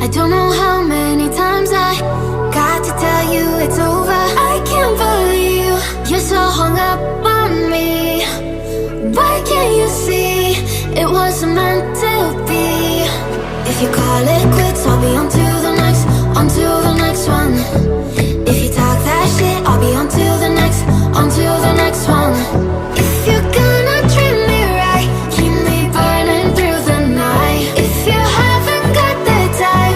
I don't know how many times I got to tell you it's over. I can't believe you're so hung up on me. Why can't you see it wasn't meant to be? If you call it quits, I'll be on to the next, on to the next one. If you talk that shit, I'll be on to the next, on to the next one. If you're gonna treat me right, keep me burning through the night. If you haven't got the time,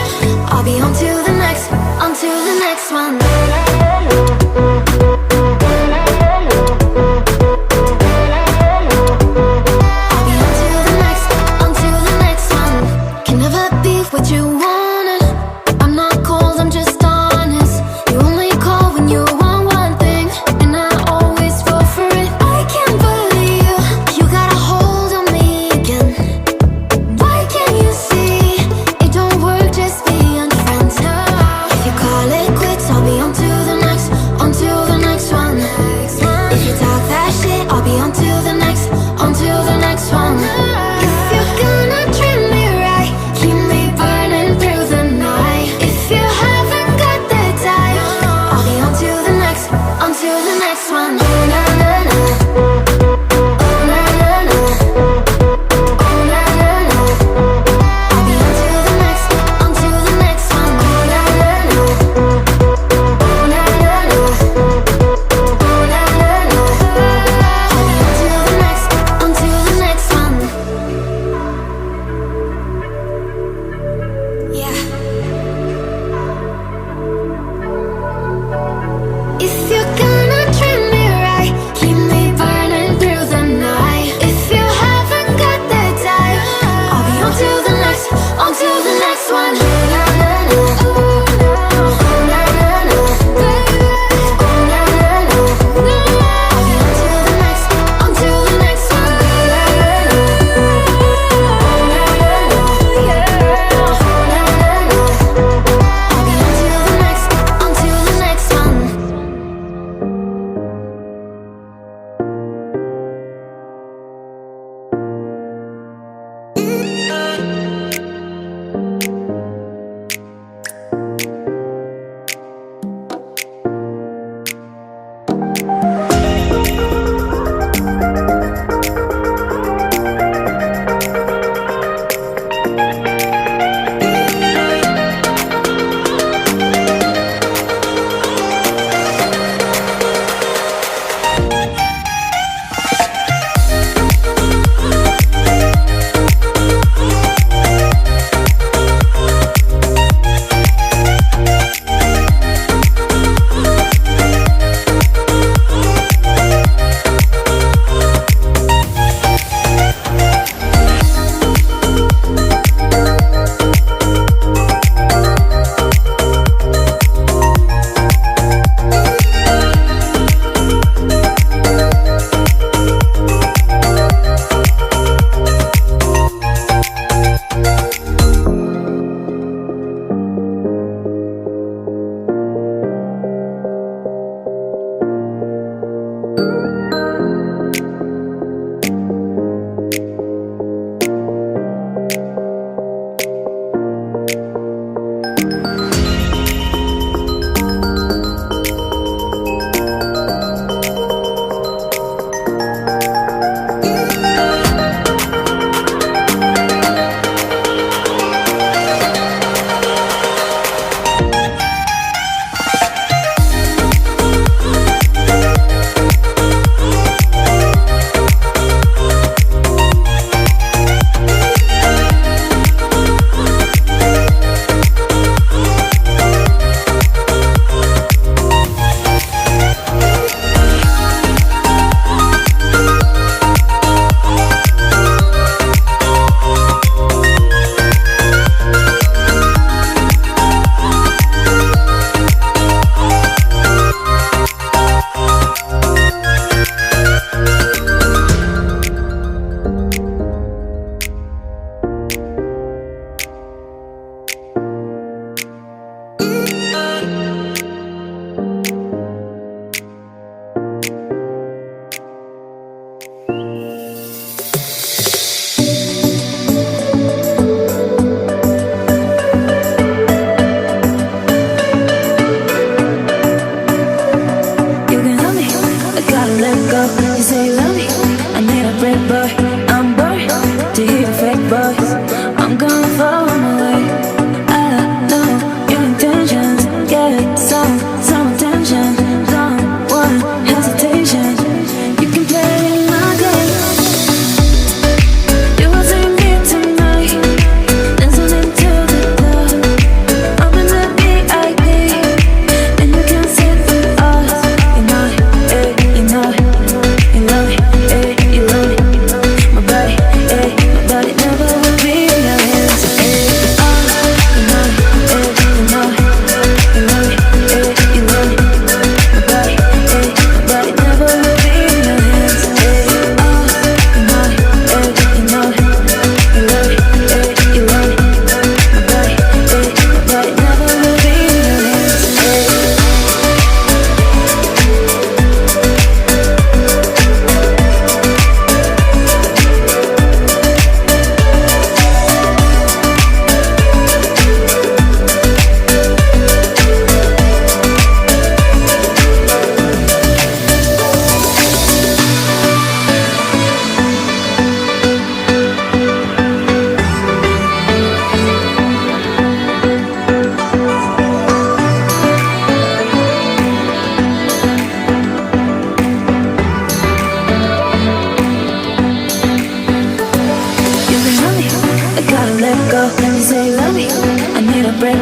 I'll be on to the next, on to the next one. What you wanted, I'm not cold, I'm just honest. You only call when you want one thing, and I always fall for it. I can't believe you got a hold on me again. Why can't you see it don't work just being friends? If you call it quits, I'll be on to the next, on to the next one. If you talk that shit, I'll be on to the next, on to the next one. If you're gonna treat me right, keep me burning through the night. If you haven't got the time, I'll be on to the next, on to the next one. Oh na na na, oh na na na, oh na na na. I'll be on to the next, on to the next one. Oh na na na, oh na na na, oh na na na. I'll be on to the next, on to the next one. Yeah. If you're gonna treat me right, keep me burning through the night. If you haven't got the time, I'll be on to the next, on to the next one. Oh na na na, oh na na na, oh na na na. I'll be on to the next, on to the next one. Oh na na na, oh na na na, oh na na na. I'll be on to the next, on to the next one.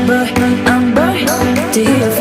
amber, amber. To hear